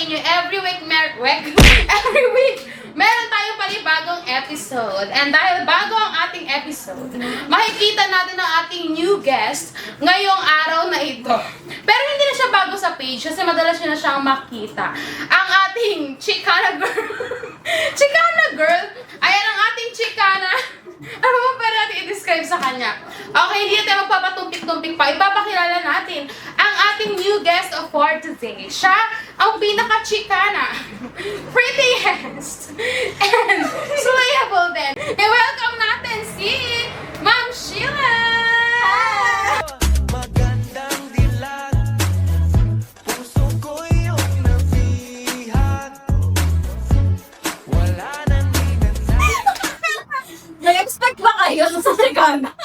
inyo every week, every week, meron tayong panibagong episode. And dahil bago ang ating episode, makikita natin ang ating new guest ngayong araw na ito. Pero hindi na siya bago sa page kasi madalas nyo na siyang makita. Ang ating Chicana girl. Chicana girl. Ayan ang ating Chicana. Ano mo pwede natin i-describe sa kanya? Okay, hindi natin magpapatumpik-tumpik pa. Ipapakilala natin ang ating new guest for today. Siya ang pinaka-Chicana, prettiest, and slayable din. I-welcome natin si Ma'am Sheila! Magandang dilag, puso ko iyong nabihat. Wala nang hinanap. Nag-expect ba kayo sa Chicana?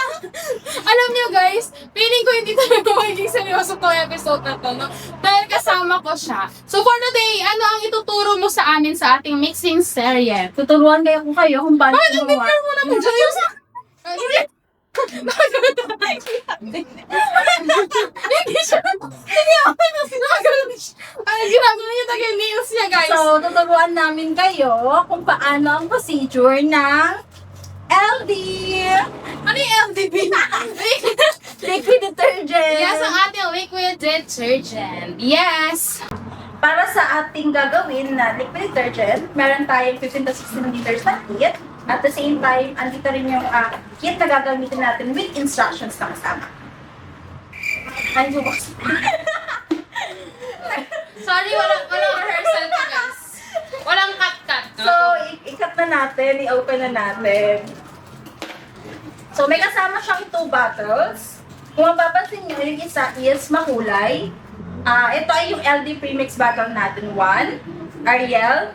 Alam niyo guys, feeling ko hindi talaga magiging seryoso tong episode na to, no? Dahil kasama ko siya. So for today, ano ang ituturo mo sa amin sa ating mixing serye? Tuturuan kayo kung paano Bakit ang gumawa. bigyan mo naman dyan? Hindi siya. Hindi ako na sinagano siya. Ay, ginagawa niya tayo nails niya, guys. So, tuturuan namin kayo kung paano ang procedure ng LD. Ano yung LDB? Liquid detergent. Yes, ang ating liquid detergent. Yes. Para sa ating gagawin na liquid detergent, meron tayong 15 to 16 liters na kit. At the same time, andito rin yung kit na gagamitin natin with instructions na kasama. Ay, bukas. Sorry, walang rehearsal to, guys. Walang cut-cut. So, i-cut na natin, i-open na natin. So, may kasama siyang 2 bottles. Kung mapapansin nyo, yung isa is makulay. Ito ay yung LD Premix bottle natin, 1. Ariel.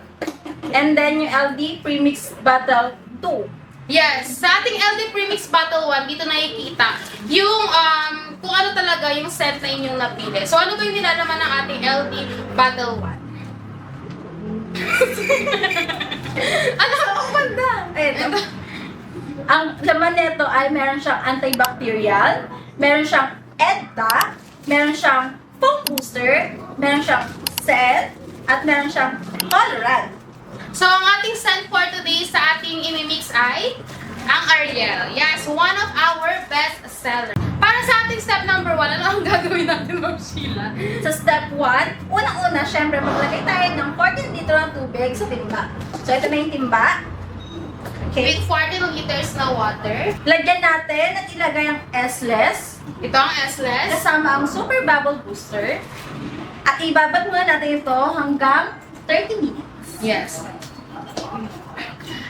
And then yung LD Premix bottle 2. Yes, sa ating LD Premix Bottle 1, dito nakikita yung kung ano talaga yung scent na inyong napili. So, ano ba yung nilalaman ng ating LD Bottle 1? Ano ang banda? Ito. Ang laman nito ay meron siyang antibacterial, meron siyang EDTA, meron siyang foam booster, meron siyang scent, at meron siyang colorant. So, ang ating scent for today sa ating imimix ay ang Ariel. Yes, one of our best seller. Para sa ating step number 1, ano ang gagawin natin, Ma'am Sheila? Sa step 1, unang-una, syempre, maglagay tayo ng 14 litro ng tubig sa timba. So, ito na yung timba. Okay. With 14 liters na water. Lagyan natin at ilagay ang S-less. Ito ang S-less. Kasama ang Super Bubble Booster. At ibabad muna natin ito hanggang 30 minutes. Yes.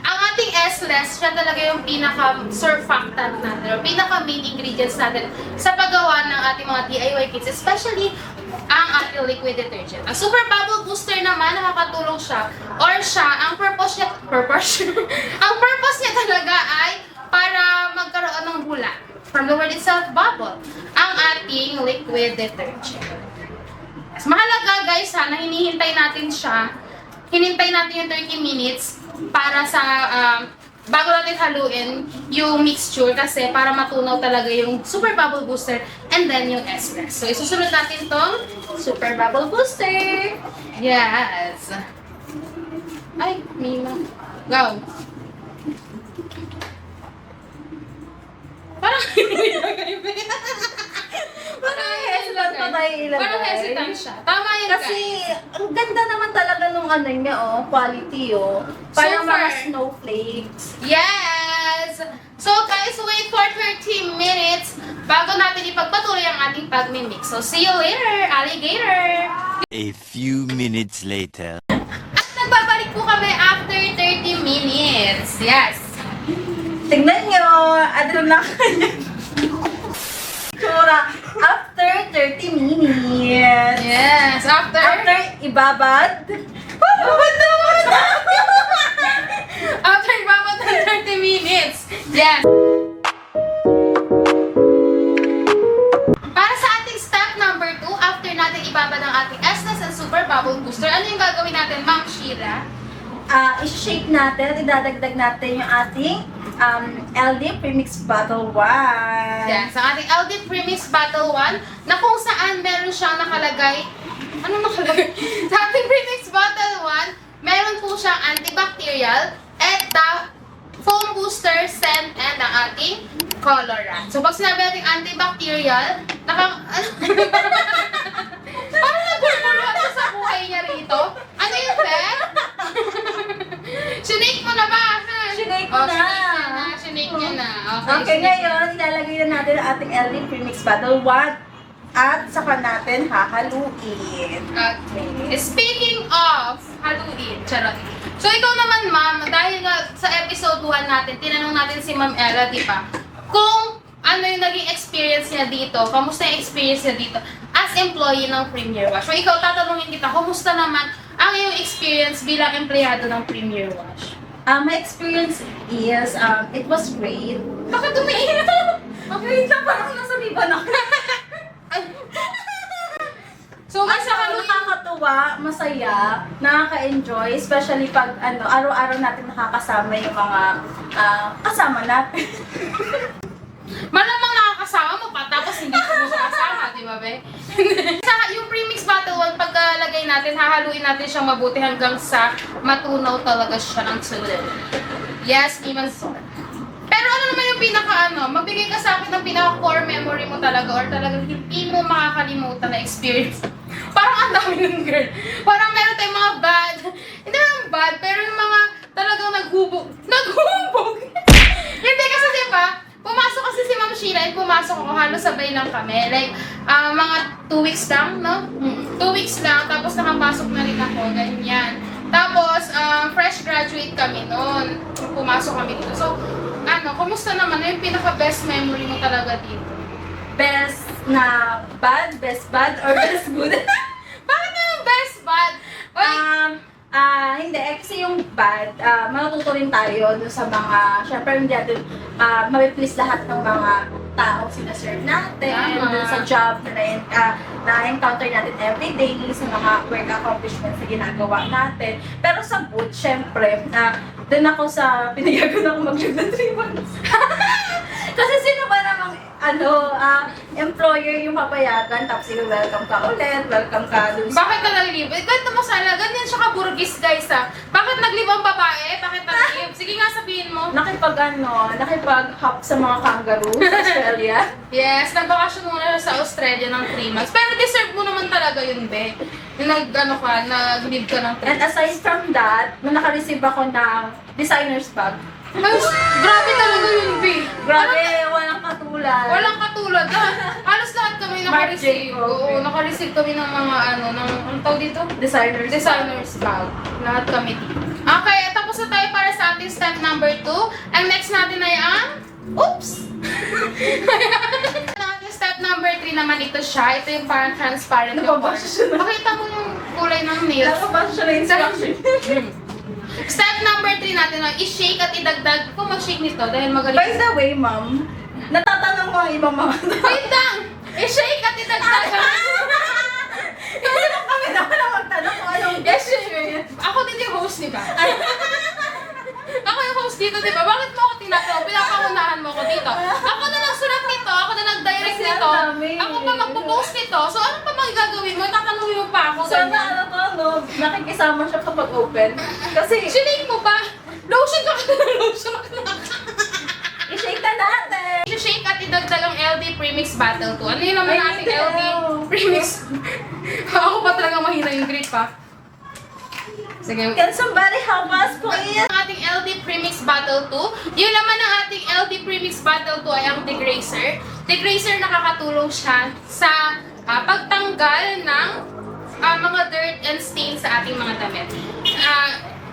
Ang ating S-less, siya talaga yung pinaka-surfactant natin or pinaka-main ingredients natin sa paggawa ng ating mga DIY kits, especially ang ating liquid detergent. Ang Super Bubble Booster naman, nakakatulong siya or siya, ang purpose niya talaga ay para magkaroon ng bula. From the word itself, bubble, ang ating liquid detergent. Mas mahalaga guys ha, na hinihintay natin siya. Hinintay natin yung 30 minutes para sa bago natin haluin yung mixture kasi para matunaw talaga yung Super Bubble Booster and then yung S-less. So, isusunod natin tong Super Bubble Booster. Yes. Ay, Mima. Go. Parang Parang hesitant pa tayo ilagay. Parang hesitant siya. Tama yun, Kasi, guys. ang ganda naman talaga nung ano niya, quality, Parang Super. mga snowflakes. Yes! So guys, wait for 30 minutes bago natin ipagpatuloy ang ating pagmimix. So see you later, alligator! A few minutes later. At nagbabalik po kami after 30 minutes. Yes! Tingnan nyo, ano na kanya. Tsura, after 30 minutes. Yes! After Ibabad. Babad naman! After ibabad ng 30 minutes. Yes! Para sa ating step number 2, after natin ibabad ang ating S-less and Super Bubble Booster, ano yung gagawin natin, Ma'am Sheila? I-shake natin at idadagdag natin yung ating LD Premix Bottle 1. Yes, ang ating LD Premix Bottle 1 na kung saan meron siyang nakalagay Ano nakalagay? Sa ating premix bottle 1, meron po siyang antibacterial, ETA, foam booster, scent, and ang ating colorant. So, pag sinabi natin antibacterial, parang nagululuhan siya sa buhay niya rito. Ano yun, Beth? Sinake mo na ba? Sinake ko na. Sinake niya na. Okay, ngayon, ilalagay na natin ang ating LD Premix Bottle 1 at saka natin hahaluin. Okay. Speaking of haluin, charot. So, ikaw naman, ma'am, dahil nga sa episode 1 natin, tinanong natin si Ma'am Ella, di ba? Kung ano yung naging experience niya dito, kamusta yung experience niya dito as employee ng Premier Wash. So, ikaw, tatanungin kita, kamusta naman ang iyong experience bilang empleyado ng Premier Wash? My experience is, it was great. Bakit tumiin? Okay, lang parang nasa biban ako. So, guys, sa haluin, Nakakatuwa, masaya, nakaka-enjoy, especially pag araw-araw natin nakakasama yung mga kasama natin. malamang nakakasama mo pa, tapos hindi mo siya kasama, di ba, be? Yung premix bottle 1, pagkalagay natin, hahaluin natin siyang mabuti hanggang sa matunaw talaga siya ng tsulil. Yes, Iman Sor. Pero ano naman yung magbigay ka sa akin ng pinaka-core memory mo talaga or talagang hindi mo makakalimutan na experience. Parang ang dami nun, girl. Parang meron tayong mga bad. Hindi naman bad, pero yung mga talagang naghubog. Naghubog! Hindi kasi diba, pumasok kasi si Ma'am Sheila and pumasok ako, halos sabay lang kami. Like, mga 2 weeks lang, no? 2 weeks lang, tapos nakapasok na rin ako, ganyan. Tapos, fresh graduate kami noon. Pumasok kami dito. So, kumusta naman? Ano yung pinaka-best memory mo talaga dito? Best na bad, best bad, or best good? Bakit naman best bad? Hindi, kasi yung bad, matututo rin tayo dun sa mga, syempre hindi natin mapiplease lahat ng mga tao sinaserve natin, Tama. dun sa job na-encounter natin everyday, sa mga work accomplishments na ginagawa natin. Pero sa good, syempre, dun ako sa, pinayagan ako mag-job na 3 months. Kasi sino ba namang employer yung papayagan, tapos yung welcome ka ulit, welcome ka dun sa... Bakit ka nag-leave? Ganito mo sana, ganyan siya ka-burgis guys ha. Bakit nag-leave ang babae? Bakit nag-leave? Sige nga sabihin mo. Nakipag-hop sa mga kangaroo sa Australia. Yes, nagbakasyon muna siya sa Australia ng 3 months. Pero deserve mo naman talaga yun, be. Yung nag-leave ka ng 3 And aside from that, nung naka-receive ako ng designer's bag. Ay, grabe talaga yun, be. Grabe, walang katulad. Walang katulad. Halos lahat kami Marc naka-receive. Jacob. Oo, naka-receive kami ng mga anong tawag dito? Designer's bag. Lahat kami dito. Okay, tapos na tayo para sa ating step number 2. Ang next natin ay ang... Oops! Ang ating step number 3 naman ito siya. Ito yung parang transparent yung Nababasa siya na. Pakita mo yung kulay ng nails. Nakabasa siya na instruction. Step number 3 natin ay i-shake at idagdag. Kung mag-shake nito dahil magaling. By the way, ma'am, natatanong mo ang ibang mga Wait lang! I-shake at idagdag. Hindi mo kami naman ang magtanong kung anong Yes, ako din yung host, di ba? Ako yung host dito, di ba? Bakit mo ako tinatanong? Pinapangunahan mo ako dito. Ako na nagsulat nito, ako na nag-direct Kasi nito, ang dami. ako pa magpo-post nito. So, ano pa magagawin mo? Tatanungin mo pa ako, Sana ganyan. nakikisama siya kapag open. Kasi, Sinake mo pa? Lotion ka na, lotion ka na. i-shake na natin. I-shake at idagdag ang LD Premix Battle 2. Ano yun naman Ay, nating hindi LD daw. Premix? Ako pa talaga mahina yung grip, ha? Sige. Can somebody help us, please? Ang ating LD Premix Battle 2. Yung laman ng ating LD Premix Battle 2 ay ang degreaser. Degreaser, nakakatulong siya sa pagtanggal ng mga dirt and stain sa ating mga damit.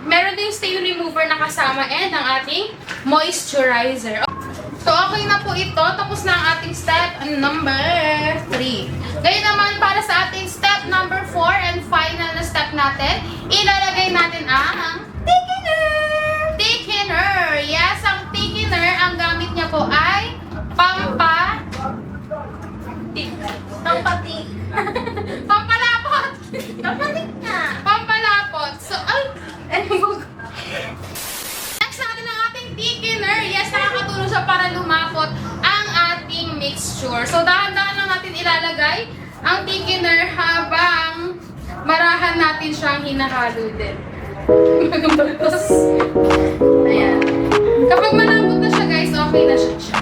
Meron din yung stain remover na kasama and ang ating moisturizer. So, okay na po ito. Tapos na ang ating step number 3. Ngayon naman, para sa ating step number 4 and final na step natin, ilalagay natin ang thickener! Thickener! Yes, ang thickener, ang gamit niya po ay Pampatik. pampalapot! Pampatik nga. Pampalapot! So, next natin ang ating thickener. Yes, nakakatulong siya para lumapot ang ating mixture. So, dahan-dahan lang natin ilalagay ang thickener habang natin siyang hinahalo din. Tapos, ayan. Kapag malambot na siya guys, okay na siya.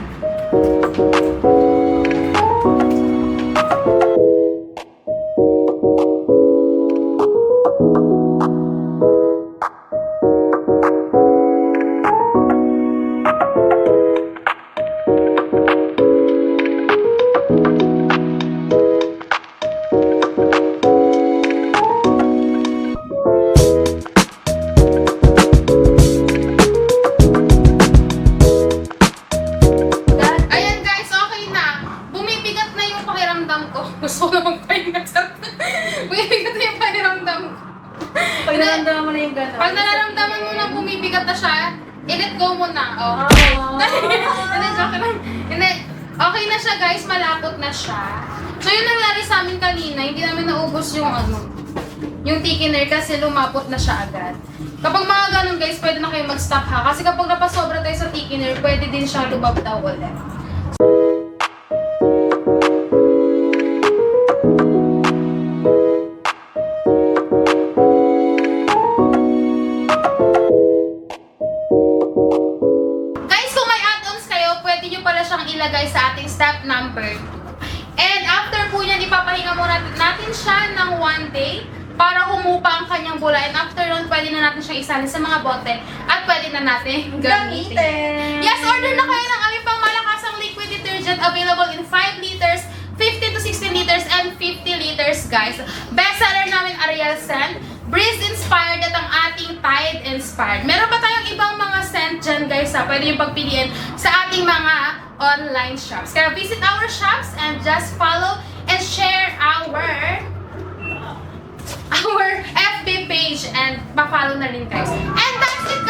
Ayan guys, okay na. Bumibigat na yung pakiramdam ko. Gusto ko na magpahinga sa... Bumibigat na yung pakiramdam ko. Pag naramdaman mo na yung gano'n. Pag nararamdaman mo na bumibigat na siya, i-let go mo na. Oh. Hindi, joke lang. Hindi. Okay na siya guys, malapot na siya. So yung nangyari sa amin kanina, hindi namin naubos yung yung thickener kasi lumapot na siya agad. Kapag mga ganun guys, pwede na kayo mag-stop ha. Kasi kapag napasobra tayo sa thickener, pwede din siya lumabtaw ulit. Guys, kung may add-ons kayo, pwede nyo pala siyang ilagay sa ating step number 2. And after po yan, ipapahinga muna natin siya ng 1 day para humupa ang kanyang bula. And after nun, pwede na natin siyang isalin sa mga bote at pwede na natin gamitin. Yes, order na kayo ng aming pangmalakasang liquid detergent available in 5 liters, 15 to 16 liters, and 50 liters, guys. Bestseller namin, Ariel Scent. Breeze Inspired at ang ating Tide Inspired. Meron pa tayong ibang mga scent dyan, guys, ha. Pwede yung pagpiliin sa ating mga online shops. Kaya visit our shops and just follow and share our FB page and pa-follow na rin, guys. And that's it